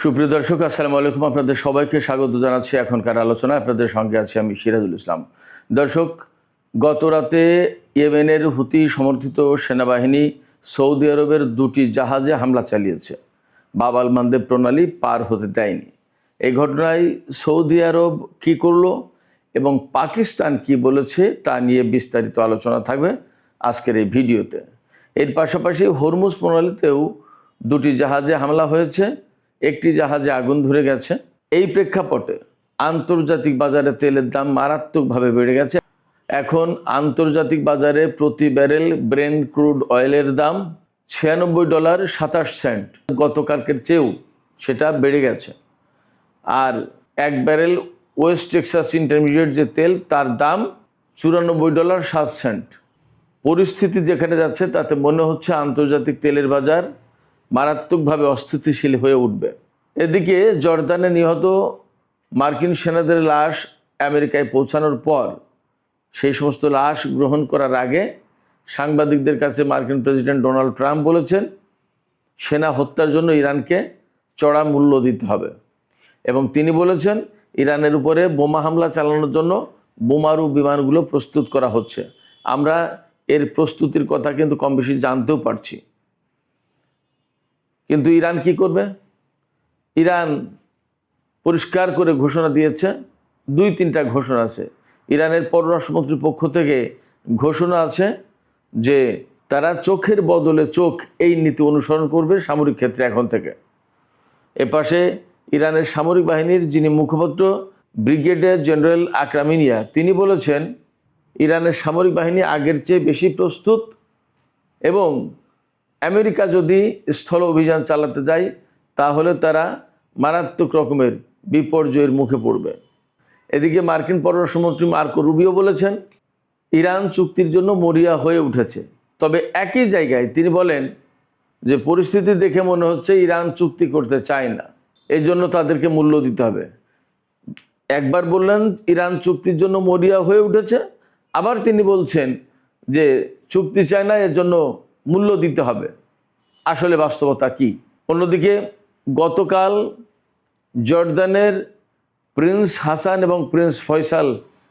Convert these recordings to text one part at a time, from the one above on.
সুপ্রিয় দর্শক, আসসালামু আলাইকুম। আপনাদের সবাইকে স্বাগত জানাচ্ছি এখনকার আলোচনা। আপনাদের সঙ্গে আছি আমি সিরাজুল ইসলাম। দর্শক, গত রাতে ইয়েমেনের হুতি সমর্থিত সেনাবাহিনী সৌদি আরবের দুটি জাহাজে হামলা চালিয়েছে। বাব আল মানদেব প্রণালী পার হতে দেয়নি। এই ঘটনায় সৌদি আরব কী করলো এবং পাকিস্তান কি বলেছে তা নিয়ে বিস্তারিত আলোচনা থাকবে আজকের এই ভিডিওতে। এর পাশাপাশি হরমুজ প্রণালীতেও দুটি জাহাজে হামলা হয়েছে, একটি জাহাজে আগুন ধরে গেছে। এই প্রেক্ষাপটে আন্তর্জাতিক বাজারে তেলের দাম মারাত্মকভাবে বেড়ে গেছে। এখন আন্তর্জাতিক বাজারে প্রতি ব্যারেল ব্রেন্ট ক্রুড অয়েলের দাম $96.27। গতকালকের চেয়েও সেটা বেড়ে গেছে। আর এক ব্যারেল ওয়েস্ট টেক্সাস ইন্টারমিডিয়েট যে তেল, তার দাম $94.07। পরিস্থিতি যেখানে যাচ্ছে তাতে মনে হচ্ছে আন্তর্জাতিক তেলের বাজার মারাত্মকভাবে অস্থিতিশীল হয়ে উঠবে। এদিকে জর্দানে নিহত মার্কিন সেনাদের লাশ আমেরিকায় পৌঁছানোর পর সেই সমস্ত লাশ গ্রহণ করার আগে সাংবাদিকদের কাছে মার্কিন প্রেসিডেন্ট ডোনাল্ড ট্রাম্প বলেছেন সেনা হত্যার জন্য ইরানকে চড়া মূল্য দিতে হবে, এবং তিনি বলেছেন ইরানের উপরে বোমা হামলা চালানোর জন্য বোমারু বিমানগুলো প্রস্তুত করা হচ্ছে। আমরা এর প্রস্তুতির কথা কিন্তু কম বেশি জানতেও পারছি। কিন্তু ইরান কি করবে? ইরান পরিষ্কার করে ঘোষণা দিয়েছে, দুই তিনটা ঘোষণা আছে। ইরানের পররাষ্ট্রমন্ত্রীর পক্ষ থেকে ঘোষণা আছে যে তারা চোখের বদলে চোখ এই নীতি অনুসরণ করবে সামরিক ক্ষেত্রে এখন থেকে। এপাশে ইরানের সামরিক বাহিনীর যিনি মুখপাত্র ব্রিগেডিয়ার জেনারেল আকরামিনিয়া, তিনি বলেছেন ইরানের সামরিক বাহিনী আগের চেয়ে বেশি প্রস্তুত, এবং আমেরিকা যদি স্থল অভিযান চালাতে যায় তাহলে তারা মারাত্মক রকমের বিপর্যয়ের মুখে পড়বে। এদিকে মার্কিন পররাষ্ট্রমন্ত্রী মার্কো রুবিও বলেছেন ইরান চুক্তির জন্য মরিয়া হয়ে উঠেছে। তবে একই জায়গায় তিনি বলেন যে পরিস্থিতি দেখে মনে হচ্ছে ইরান চুক্তি করতে চায় না, এই জন্য তাদেরকে মূল্য দিতে হবে। একবার বললেন ইরান চুক্তির জন্য মরিয়া হয়ে উঠেছে, আবার তিনি বলছেন যে চুক্তি চায় না, এর জন্য মূল্য দিতে হবে। আসলে বাস্তবতা কি? অন্যদিকে গতকাল জর্দানের প্রিন্স হাসান এবং প্রিন্স ফয়সাল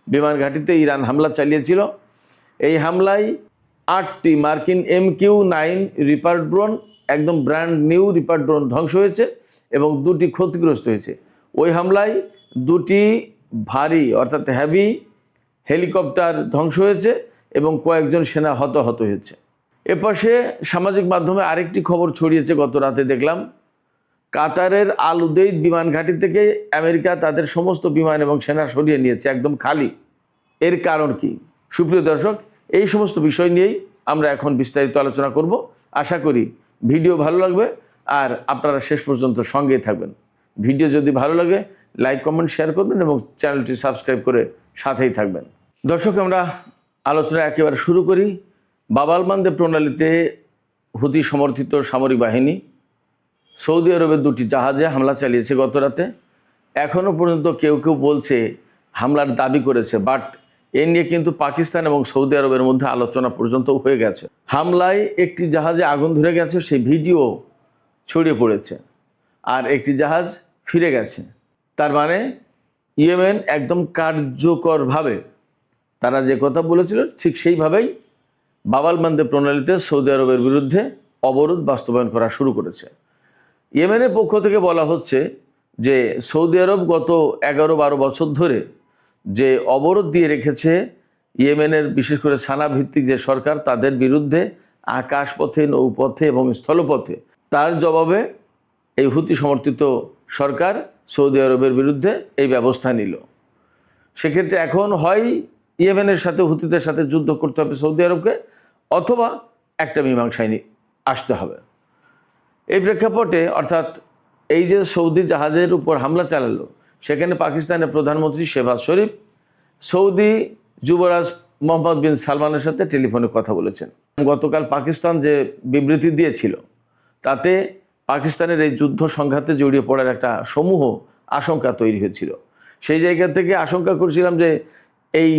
বিমান ঘাঁটিতে ইরান হামলা চালিয়েছিল। এই হামলায় 8টি মার্কিন MQ-9 রিপার ড্রোন, একদম ব্র্যান্ড নিউ রিপার ড্রোন ধ্বংস হয়েছে এবং 2টি ক্ষতিগ্রস্ত হয়েছে। ওই হামলায় 2টি ভারী অর্থাৎ হেভি হেলিকপ্টার ধ্বংস হয়েছে এবং কয়েকজন সেনা হতাহত হয়েছে। এপাশে সামাজিক মাধ্যমে আরেকটি খবর ছড়িয়েছে গত রাতে দেখলাম, কাতারের আল উদেইদ বিমান ঘাঁটি থেকে আমেরিকা তাদের সমস্ত বিমান এবং সেনা সরিয়ে নিয়েছে, একদম খালি। এর কারণ কি? সুপ্রিয় দর্শক, এই সমস্ত বিষয় নিয়েই আমরা এখন বিস্তারিত আলোচনা করব। আশা করি ভিডিও ভালো লাগবে আর আপনারা শেষ পর্যন্ত সঙ্গেই থাকবেন। ভিডিও যদি ভালো লাগে লাইক কমেন্ট শেয়ার করবেন এবং চ্যানেলটি সাবস্ক্রাইব করে সাথেই থাকবেন। দর্শক, আমরা আলোচনা একেবারে শুরু করি। বাব আল মানদেব প্রণালীতে হুতি সমর্থিত সামরিক বাহিনী সৌদি আরবের দুটি জাহাজে হামলা চালিয়েছে গত রাতে। এখনও পর্যন্ত কেউ কেউ বলছে হামলার দাবি করেছে, বাট এ নিয়ে কিন্তু পাকিস্তান এবং সৌদি আরবের মধ্যে আলোচনা পর্যন্ত হয়ে গেছে। হামলায় একটি জাহাজে আগুন ধরে গেছে, সেই ভিডিও ছড়িয়ে পড়েছে, আর একটি জাহাজ ফিরে গেছে। তার মানে ইয়েমেন একদম কার্যকরভাবে তারা যে কথা বলেছিল ঠিক সেইভাবেই বাব আল মানদেব প্রণালীতে সৌদি আরবের বিরুদ্ধে অবরোধ বাস্তবায়ন করা শুরু করেছে। ইয়েমেনের পক্ষ থেকে বলা হচ্ছে যে সৌদি আরব গত 11-12 বছর ধরে যে অবরোধ দিয়ে রেখেছে ইয়েমেনের বিশেষ করে সানা ভিত্তিক যে সরকার, তাদের বিরুদ্ধে আকাশপথে, নৌপথে এবং স্থলপথে, তার জবাবে এই হুতি সমর্থিত সরকার সৌদি আরবের বিরুদ্ধে এই ব্যবস্থা নিল। সেক্ষেত্রে এখন হয় ইয়েমেনের সাথে হুতিদের সাথে যুদ্ধ করতে হবে সৌদি আরবকে, অথবা একটা মীমাংসায় আসতে হবে। এই প্রেক্ষাপটে অর্থাৎ এই যে সৌদি জাহাজের উপর হামলা চালালো, সেখানে পাকিস্তানের প্রধানমন্ত্রী শেহবাজ শরীফ সৌদি যুবরাজ মোহাম্মদ বিন সালমানের সাথে টেলিফোনে কথা বলেছেন। গতকাল পাকিস্তান যে বিবৃতি দিয়েছিল তাতে পাকিস্তানের এই যুদ্ধ সংঘাতে জড়িয়ে পড়ার একটা সমূহ আশঙ্কা তৈরি হয়েছিল। সেই জায়গা থেকে আশঙ্কা করছিলাম যে এই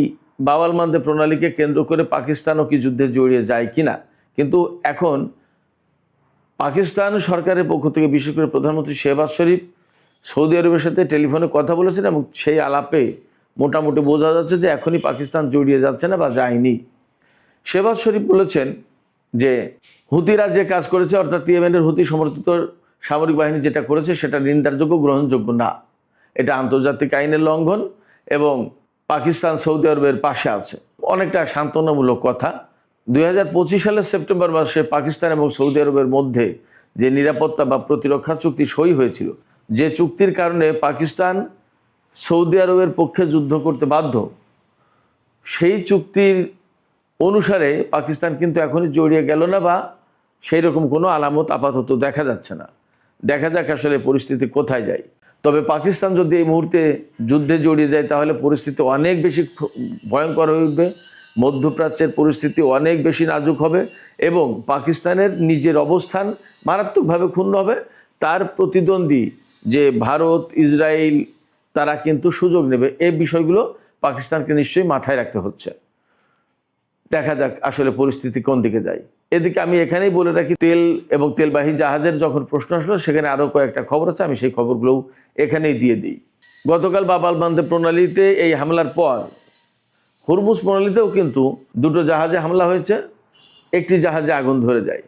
বাব আল মানদেব প্রণালীকে কেন্দ্র করে পাকিস্তানও কি যুদ্ধে জড়িয়ে যায় কিনা। কিন্তু এখন পাকিস্তান সরকারের পক্ষ থেকে বিশেষ করে প্রধানমন্ত্রী শেহবাজ শরীফ সৌদি আরবের সাথে টেলিফোনে কথা বলেছেন এবং সেই আলাপে মোটামুটি বোঝা যাচ্ছে যে এখনই পাকিস্তান জড়িয়ে যাচ্ছে না বা যায়নি। শেহবাজ শরীফ বলেছেন যে হুতিরা যে কাজ করেছে, অর্থাৎ ইয়েমেনের হুতি সমর্থিত সামরিক বাহিনী যেটা করেছে সেটা নিন্দারযোগ্য, গ্রহণযোগ্য না। এটা আন্তর্জাতিক আইনের লঙ্ঘন এবং পাকিস্তান সৌদি আরবের পাশে আছে। অনেকটা সান্ত্বনামূলক কথা। 2025 সালের সেপ্টেম্বর মাসে পাকিস্তান এবং সৌদি আরবের মধ্যে যে নিরাপত্তা বা প্রতিরক্ষা চুক্তি সই হয়েছিল, যে চুক্তির কারণে পাকিস্তান সৌদি আরবের পক্ষে যুদ্ধ করতে বাধ্য, সেই চুক্তির অনুসারে পাকিস্তান কিন্তু এখনই জড়িয়ে গেল না বা সেই রকম কোনো আলামত আপাতত দেখা যাচ্ছে না। দেখা যাক আসলে পরিস্থিতি কোথায় যায়। তবে পাকিস্তান যদি এই মুহূর্তে যুদ্ধে জড়িয়ে যায় তাহলে পরিস্থিতি অনেক বেশি ভয়ঙ্কর হয়ে উঠবে, মধ্যপ্রাচ্যের পরিস্থিতি অনেক বেশি নাজুক হবে এবং পাকিস্তানের নিজের অবস্থান মারাত্মকভাবে ক্ষুণ্ণ হবে। তার প্রতিদ্বন্দ্বী যে ভারত, ইসরায়েল, তারা কিন্তু সুযোগ নেবে। এই বিষয়গুলো পাকিস্তানকে নিশ্চয়ই মাথায় রাখতে হচ্ছে। দেখা যাক আসলে পরিস্থিতি কোন দিকে যায়। এদিকে আমি এখানেই বলে রাখি, তেল এবং তেলবাহী জাহাজের যখন প্রশ্ন আসলো সেখানে আরও কয়েকটা খবর আছে, আমি সেই খবরগুলোও এখানেই দিয়ে দিই। গতকাল বাব আল মানদেব প্রণালীতে এই হামলার পর হরমুজ প্রণালীতেও কিন্তু দুটো জাহাজে হামলা হয়েছে, একটি জাহাজে আগুন ধরে যায়।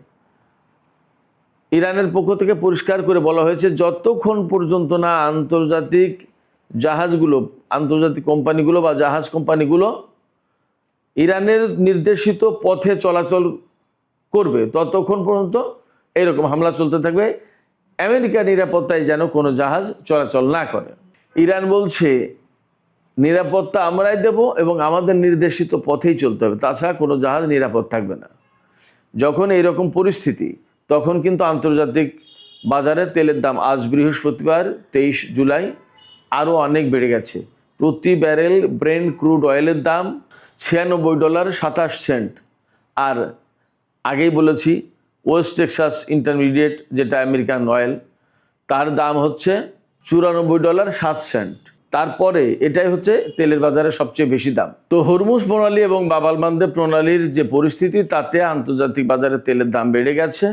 ইরানের পক্ষ থেকে পরিষ্কার করে বলা হয়েছে যতক্ষণ পর্যন্ত না আন্তর্জাতিক জাহাজগুলো, আন্তর্জাতিক কোম্পানিগুলো বা জাহাজ কোম্পানিগুলো ইরানের নির্দেশিত পথে চলাচল করবে ততক্ষণ পর্যন্ত এরকম হামলা চলতে থাকবে। আমেরিকার নিরাপত্তায় যেন কোনো জাহাজ চলাচল না করে। ইরান বলছে নিরাপত্তা আমরাই দেব এবং আমাদের নির্দেশিত পথেই চলতে হবে, তাছাড়া কোনো জাহাজ নিরাপদ থাকবে না। যখন এইরকম পরিস্থিতি, তখন কিন্তু আন্তর্জাতিক বাজারে তেলের দাম আজ বৃহস্পতিবার 23 জুলাই আরও অনেক বেড়ে গেছে। প্রতি ব্যারেল ব্রেন্ট ক্রুড অয়েলের দাম $96.27। আর আগেই বলেছি ওয়েস্ট টেক্সাস ইন্টারমিডিয়েট যেটা আমেরিকান অয়েল, তার দাম হচ্ছে $94.07। তারপরে এটাই হচ্ছে তেলের বাজারে সবচেয়ে বেশি দাম। তো হরমুজ প্রণালী এবং বাব আল মানদেব প্রণালীর যে পরিস্থিতি, তাতে আন্তর্জাতিক বাজারে তেলের দাম বেড়ে গেছে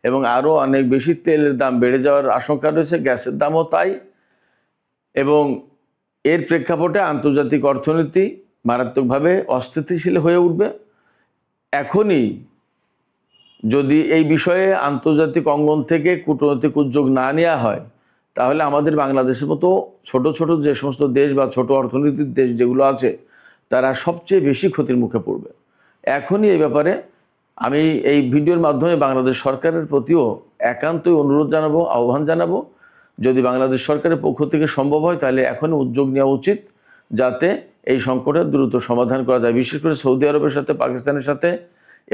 এবং আরও অনেক বেশি তেলের দাম বেড়ে যাওয়ার আশঙ্কা রয়েছে। গ্যাসের দামও তাই। এবং এর প্রেক্ষাপটে আন্তর্জাতিক অর্থনীতি মারাত্মকভাবে অস্থিতিশীল হয়ে উঠবে। এখনই যদি এই বিষয়ে আন্তর্জাতিক অঙ্গন থেকে কূটনৈতিক উদ্যোগ না নেওয়া হয়, তাহলে আমাদের বাংলাদেশের মতো ছোট ছোট যে সমস্ত দেশ বা ছোট অর্থনীতির দেশ যেগুলো আছে, তারা সবচেয়ে বেশি ক্ষতির মুখে পড়বে। এখনই এই ব্যাপারে আমি এই ভিডিওর মাধ্যমে বাংলাদেশ সরকারের প্রতিও একান্তই অনুরোধ জানাবো, আহ্বান জানাবো, যদি বাংলাদেশ সরকারের পক্ষ থেকে সম্ভব হয় তাহলে এখনই উদ্যোগ নেওয়া উচিত, যাতে এই সংকটের দ্রুত সমাধান করা যায়। বিশেষ করে সৌদি আরবের সাথে, পাকিস্তানের সাথে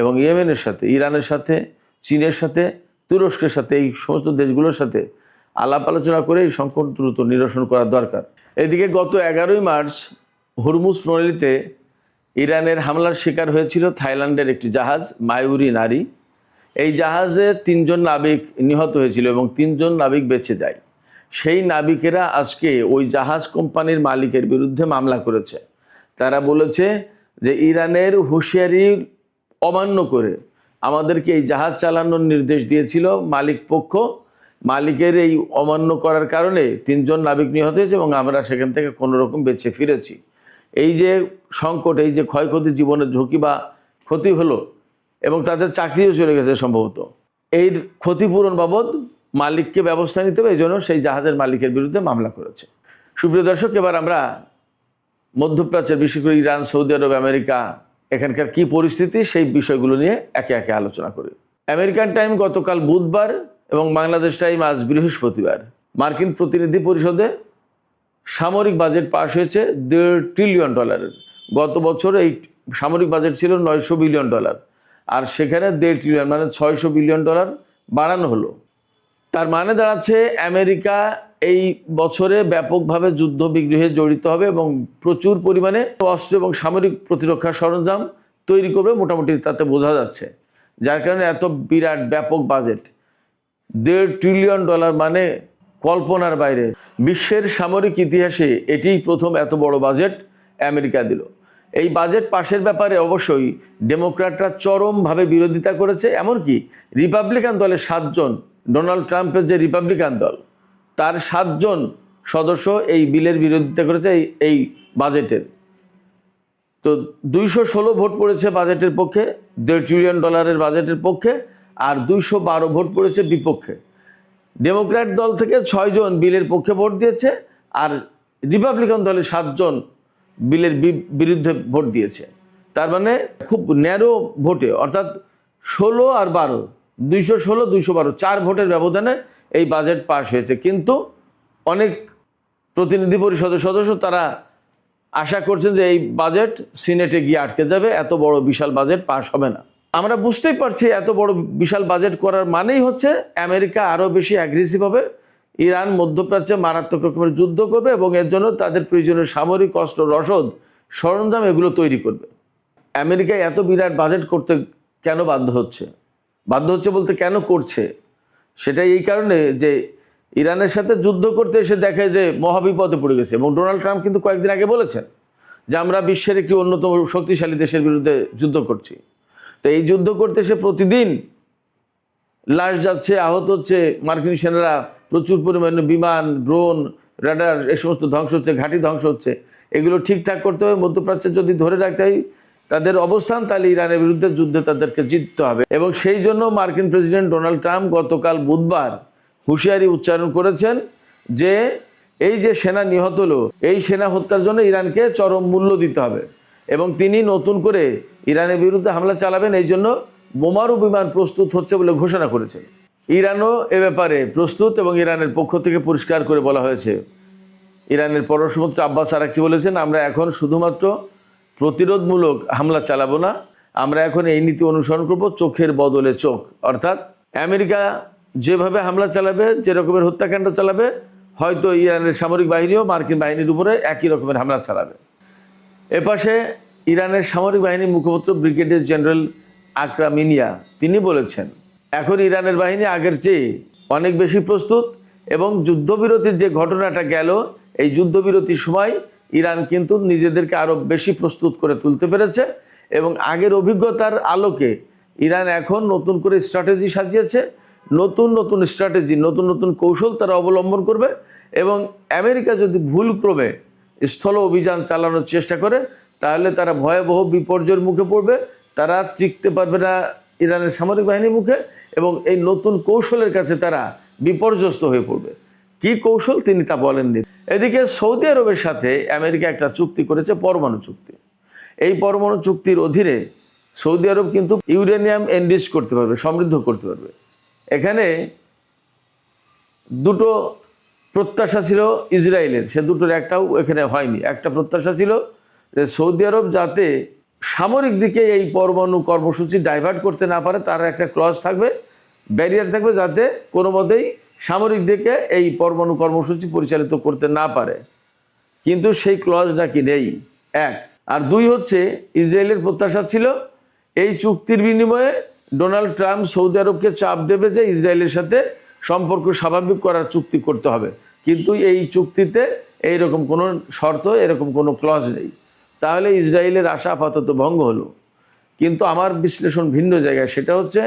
এবং ইয়েমেনের সাথে, ইরানের সাথে, চীনের সাথে, তুরস্কের সাথে, এই সমস্ত দেশগুলোর সাথে আলাপ আলোচনা করে এই সংকট দ্রুত নিরসন করা দরকার। এদিকে গত 11ই মার্চ হরমুজ প্রণালীতে ইরানের হামলার শিকার হয়েছিল থাইল্যান্ডের একটি জাহাজ মায়ুরি নারী। এই জাহাজে 3 জন নাবিক নিহত হয়েছিল এবং 3 জন নাবিক বেঁচে যায়। সেই নাবিকেরা আজকে ওই জাহাজ কোম্পানির মালিকের বিরুদ্ধে মামলা করেছে। তারা বলেছে যে ইরানের হুঁশিয়ারি অমান্য করে আমাদেরকে এই জাহাজ চালানোর নির্দেশ দিয়েছিল মালিক পক্ষ। মালিকের এই অমান্য করার কারণে 3 জন নাবিক নিহত হয়েছে এবং আমরা সেখান থেকে কোনো রকম বেঁচে ফিরেছি। এই যে সংকট, এই যে ক্ষয়ক্ষতি, জীবনের ঝুঁকি বা ক্ষতি হলো এবং তাদের চাকরিও চলে গেছে সম্ভবত, এই ক্ষতিপূরণ বাবদ মালিককে ব্যবস্থা নিতে হবে, এই জন্য সেই জাহাজের মালিকের বিরুদ্ধে মামলা করেছে। সুপ্রিয় দর্শক, এবার আমরা মধ্যপ্রাচ্যের, বিশেষ করে ইরান, সৌদি আরব, আমেরিকা, এখানকার কি পরিস্থিতি সেই বিষয়গুলো নিয়ে একে একে আলোচনা করি। আমেরিকান টাইম গতকাল বুধবার এবং বাংলাদেশ টাইম আজ বৃহস্পতিবার মার্কিন প্রতিনিধি পরিষদে সামরিক বাজেট পাশ হয়েছে $1.5 ট্রিলিয়ন। গত বছর এই সামরিক বাজেট ছিল $900 বিলিয়ন, আর সেখানে $1.5 ট্রিলিয়ন মানে $600 বিলিয়ন বাড়ানো হলো। তার মানে দাঁড়াচ্ছে আমেরিকা এই বছরে ব্যাপকভাবে যুদ্ধ বিগ্রহে জড়িত হবে এবং প্রচুর পরিমাণে অস্ত্র এবং সামরিক প্রতিরক্ষা সরঞ্জাম তৈরি করবে, মোটামুটি তাতে বোঝা যাচ্ছে। যার কারণে এত বিরাট ব্যাপক বাজেট, $1.5 ট্রিলিয়ন মানে কল্পনার বাইরে। বিশ্বের সামরিক ইতিহাসে এটিই প্রথম এত বড় বাজেট আমেরিকা দিল। এই বাজেট পাশের ব্যাপারে অবশ্যই ডেমোক্র্যাটরা চরমভাবে বিরোধিতা করেছে। এমনকি রিপাবলিকান দলের 7 জন, ডোনাল্ড ট্রাম্পের যে রিপাবলিকান দল, তার 7 জন সদস্য এই বিলের বিরোধিতা করেছে, এই বাজেটের। তো 216 ভোট পড়েছে বাজেটের পক্ষে, $1.5 ট্রিলিয়ন বাজেটের পক্ষে, আর 212 ভোট পড়েছে বিপক্ষে। ডেমোক্র্যাট দল থেকে 6 জন বিলের পক্ষে ভোট দিয়েছে, আর রিপাবলিকান দলের 7 জন বিলের বিরুদ্ধে ভোট দিয়েছে। তার মানে খুব ন্যারো ভোটে, অর্থাৎ 16 আর 12, 216 212, 4 ভোটের ব্যবধানে এই বাজেট পাশ হয়েছে। কিন্তু অনেক প্রতিনিধি পরিষদের সদস্য তারা আশা করছেন যে এই বাজেট সিনেটে গিয়ে আটকে যাবে, এত বড় বিশাল বাজেট পাশ হবে না। আমরা বুঝতেই পারছি এত বড় বিশাল বাজেট করার মানেই হচ্ছে আমেরিকা আরও বেশি অ্যাগ্রেসিভ হবে, ইরান মধ্যপ্রাচ্যে মারাত্মক রকমের যুদ্ধ করবে এবং এর জন্য তাদের প্রয়োজনীয় সামরিক অস্ত্র, রসদ, সরঞ্জাম এগুলো তৈরি করবে। আমেরিকা এত বিরাট বাজেট করতে কেন বাধ্য হচ্ছে? বাধ্য হচ্ছে বলতে কেন করছে? সেটা এই কারণে যে ইরানের সাথে যুদ্ধ করতে এসে দেখে যে মহাবিপদে পড়ে গেছে। এবং ডোনাল্ড ট্রাম্প কিন্তু কয়েকদিন আগে বলেছেন যে আমরা বিশ্বের একটি অন্যতম শক্তিশালী দেশের বিরুদ্ধে যুদ্ধ করছি। তো এই যুদ্ধ করতে এসে প্রতিদিন লাশ যাচ্ছে, আহত হচ্ছে, মার্কিন সেনারা প্রচুর পরিমাণে বিমান, ড্রোন, রাডার এ সমস্ত ধ্বংস হচ্ছে, ঘাঁটি ধ্বংস হচ্ছে। এগুলো ঠিকঠাক করতে হবে। মধ্যপ্রাচ্যে যদি ধরে রাখতে হয় তাদের অবস্থান, তাহলে ইরানের বিরুদ্ধে যুদ্ধে তাদেরকে জিততে হবে। এবং সেই জন্য মার্কিন প্রেসিডেন্ট ডোনাল্ড ট্রাম্প গতকাল বুধবার হুঁশিয়ারি উচ্চারণ করেছেন যে এই যে সেনা নিহত হলো, এই সেনা হত্যার জন্য ইরানকে চরম মূল্য দিতে হবে এবং তিনি নতুন করে ইরানের বিরুদ্ধে হামলা চালাবেন। এই জন্য বোমারু বিমান প্রস্তুত হচ্ছে বলে ঘোষণা করেছেন। ইরানও এ ব্যাপারে প্রস্তুত এবং ইরানের পক্ষ থেকে পরিষ্কার করে বলা হয়েছে। ইরানের পররাষ্ট্রমন্ত্রী আব্বাস আরাকচি বলেছেন, আমরা এখন শুধুমাত্র প্রতিরোধমূলক হামলা চালাবো না, আমরা এখন এই নীতি অনুসরণ করব, চোখের বদলে চোখ। অর্থাৎ আমেরিকা যেভাবে হামলা চালাবে, যে রকমের হত্যাকাণ্ড চালাবে, হয়তো ইরানের সামরিক বাহিনীও মার্কিন বাহিনীর উপরে একই রকমের হামলা চালাবে। এপাশে ইরানের সামরিক বাহিনীর মুখপাত্র ব্রিগেডিয়ার জেনারেল আকরাম ইনিয়া তিনি বলেছেন, এখন ইরানের বাহিনী আগের চেয়ে অনেক বেশি প্রস্তুত এবং যুদ্ধবিরতির যে ঘটনাটা গেল, এই যুদ্ধবিরতির সময় ইরান কিন্তু নিজেদেরকে আরও বেশি প্রস্তুত করে তুলতে পেরেছে এবং আগের অভিজ্ঞতার আলোকে ইরান এখন নতুন করে স্ট্র্যাটেজি সাজিয়েছে। নতুন নতুন স্ট্র্যাটেজি, নতুন নতুন কৌশল তারা অবলম্বন করবে এবং আমেরিকা যদি ভুলক্রমে স্থল অভিযান চালানোর চেষ্টা করে তাহলে তারা ভয়াবহ বিপর্যয়ের মুখে পড়বে, তারা টিকতে পারবে না ইরানের সামরিক বাহিনীর মুখে এবং এই নতুন কৌশলের কাছে তারা বিপর্যস্ত হয়ে পড়বে। কি কৌশল তিনি তা বলেননি। এদিকে সৌদি আরবের সাথে আমেরিকা একটা চুক্তি করেছে, পরমাণু চুক্তি। এই পরমাণু চুক্তির অধীনে সৌদি আরব কিন্তু ইউরেনিয়াম এনরিচ করতে পারবে, সমৃদ্ধ করতে পারবে। এখানে দুটো প্রত্যাশা ছিল ইসরায়েলের, সে দুটোর একটাও এখানে হয়নি। একটা প্রত্যাশা ছিল যে সৌদি আরব যাতে সামরিক দিকে এই পরমাণু কর্মসূচি ডাইভার্ট করতে না পারে, তার একটা ক্লজ থাকবে, ব্যারিয়ার থাকবে, যাতে কোনো মতেই সামরিক দিকে এই পরমাণু কর্মসূচি পরিচালিত করতে না পারে। কিন্তু সেই ক্লজ নাকি নেই, এক। আর দুই হচ্ছে ইসরায়েলের প্রত্যাশা ছিল এই চুক্তির বিনিময়ে ডোনাল্ড ট্রাম্প সৌদি আরবকে চাপ দেবে যে ইসরায়েলের সাথে সম্পর্ক স্বাভাবিক করার চুক্তি করতে হবে। কিন্তু এই চুক্তিতে এইরকম কোনো শর্ত, এরকম কোনো ক্লজ নেই। তাহলে ইসরায়েলের আশা আপাতত ভঙ্গ হলো। কিন্তু আমার বিশ্লেষণ ভিন্ন জায়গায়, সেটা হচ্ছে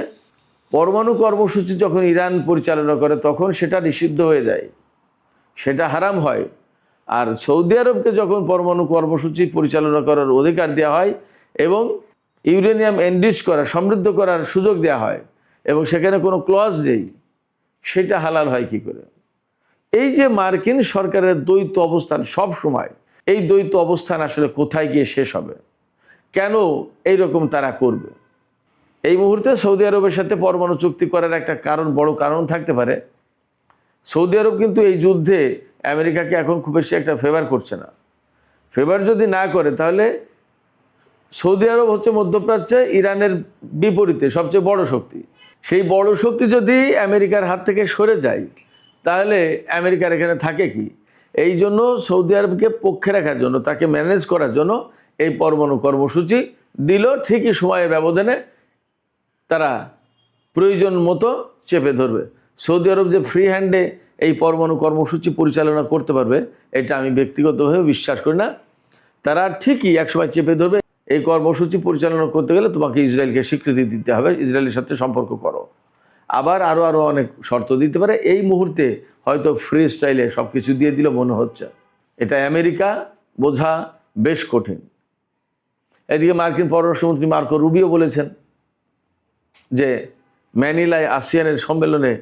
পরমাণু কর্মসূচি যখন ইরান পরিচালনা করে তখন সেটা নিষিদ্ধ হয়ে যায়, সেটা হারাম হয়। আর সৌদি আরবকে যখন পরমাণু কর্মসূচি পরিচালনা করার অধিকার দেওয়া হয় এবং ইউরেনিয়াম এনরিচ করা, সমৃদ্ধ করার সুযোগ দেওয়া হয় এবং সেখানে কোনো ক্লজ নেই, সেটা হালাল হয় কি করে? এই যে মার্কিন সরকারের দ্বৈত অবস্থান সব সময়, এই দ্বৈত অবস্থান আসলে কোথায় গিয়ে শেষ হবে? কেন এইরকম তারা করবে? এই মুহূর্তে সৌদি আরবের সাথে পরমাণু চুক্তি করার একটা কারণ, বড় কারণ থাকতে পারে। সৌদি আরব কিন্তু এই যুদ্ধে আমেরিকাকে এখন খুব বেশি একটা ফেভার করছে না। ফেভার যদি না করে তাহলে সৌদি আরব হচ্ছে মধ্যপ্রাচ্যে ইরানের বিপরীতে সবচেয়ে বড় শক্তি। সেই বড় শক্তি যদি আমেরিকার হাত থেকে সরে যায় তাহলে আমেরিকার এখানে থাকে কি? এই জন্য সৌদি আরবকে পক্ষে রাখার জন্য, তাকে ম্যানেজ করার জন্য এই পরমাণু কর্মসূচি দিল। ঠিকই সময়ের ব্যবধানে তারা প্রয়োজন মতো চেপে ধরবে। সৌদি আরব যে ফ্রি হ্যান্ডে এই পরমাণু কর্মসূচি পরিচালনা করতে পারবে এটা আমি ব্যক্তিগতভাবে বিশ্বাস করি না। তারা ঠিকই একসময় চেপে ধরবে, এই কর্মসূচি পরিচালনা করতে গেলে তোমাকে ইসরায়েলকে স্বীকৃতি দিতে হবে, ইসরায়েলের সাথে সম্পর্ক করো। আবার আরও অনেক শর্ত দিতে পারে। এই মুহূর্তে হয়তো ফ্রি স্টাইলে সব কিছু দিয়ে দিল মনে হচ্ছে। এটা আমেরিকা বোঝা বেশ কঠিন। এদিকে মার্কিন পররাষ্ট্রমন্ত্রী মার্কো রুবিও বলেছেন যে ম্যানিলায় আসিয়ানের সম্মেলনে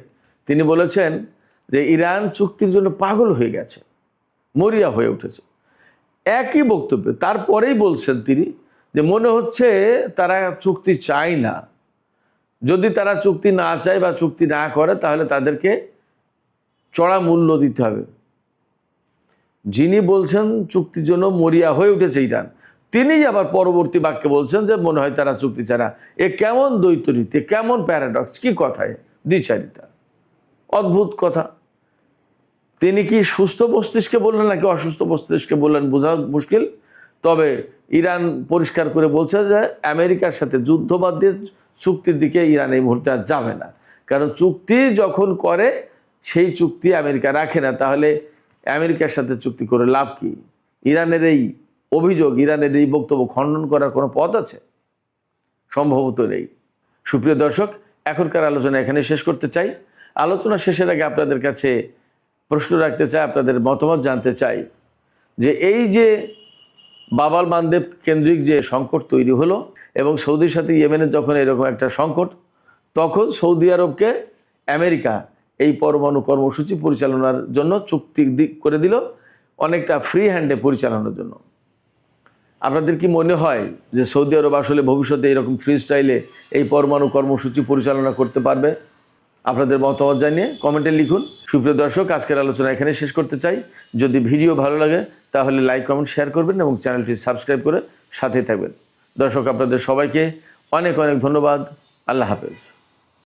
তিনি বলেছেন যে ইরান চুক্তির জন্য পাগল হয়ে গেছে, মরিয়া হয়ে উঠেছে। একই বক্তব্য তারপরেই বলছেন তিনি যে মনে হচ্ছে তারা চুক্তি চায় না। যদি তারা চুক্তি না চায় বা চুক্তি না করে তাহলে তাদেরকে চড়া মূল্য দিতে হবে। যিনি বলছেন চুক্তির জন্য মরিয়া হয়ে উঠেছে ইরান, তিনি আবার পরবর্তী বাক্যে বলছেন যে মনে হয় তারা চুক্তি চায় না। এ কেমন দ্বৈতরীতি, কেমন প্যারাডক্স, কি কথায় দ্বিচারিতা, অদ্ভুত কথা। তিনি কি সুস্থ মস্তিষ্কে বললেন নাকি অসুস্থ মস্তিষ্কে বললেন বোঝা মুশকিল। তবে ইরান পরিষ্কার করে বলছে যে আমেরিকার সাথে যুদ্ধ বাদ দিয়ে চুক্তির দিকে ইরান এই মুহূর্তে আর যাবে না। কারণ চুক্তি যখন করে সেই চুক্তি আমেরিকা রাখে না, তাহলে আমেরিকার সাথে চুক্তি করে লাভ কি? ইরানের এই অভিযোগ, ইরানের এই বক্তব্য খণ্ডন করার কোনো পথ আছে? সম্ভবত নেই। সুপ্রিয় দর্শক, এখনকার আলোচনা এখানে শেষ করতে চাই। আলোচনা শেষের আগে আপনাদের কাছে প্রশ্ন রাখতে চাই, আপনাদের মতামত জানতে চাই যে এই যে বাব-আল মানদেব কেন্দ্রিক যে সংকট তৈরি হলো এবং সৌদির সাথে ইয়েমেনের যখন এরকম একটা সংকট, তখন সৌদি আরবকে আমেরিকা এই পরমাণু কর্মসূচি পরিচালনার জন্য চুক্তি করে দিল, অনেকটা ফ্রি হ্যান্ডে পরিচালনার জন্য। আপনাদের কি মনে হয় যে সৌদি আরব আসলে ভবিষ্যতে এরকম ফ্রি স্টাইলে এই পরমাণু কর্মসূচি পরিচালনা করতে পারবে? আপনাদের মতামত জানিয়ে কমেন্টে লিখুন। সুপ্রিয় দর্শক, আজকের আলোচনা এখানে শেষ করতে চাই। যদি ভিডিও ভালো লাগে তাহলে লাইক, কমেন্ট, শেয়ার করবেন এবং চ্যানেলটি সাবস্ক্রাইব করে সাথেই থাকবেন। দর্শক, আপনাদের সবাইকে অনেক অনেক ধন্যবাদ। আল্লাহ হাফেজ।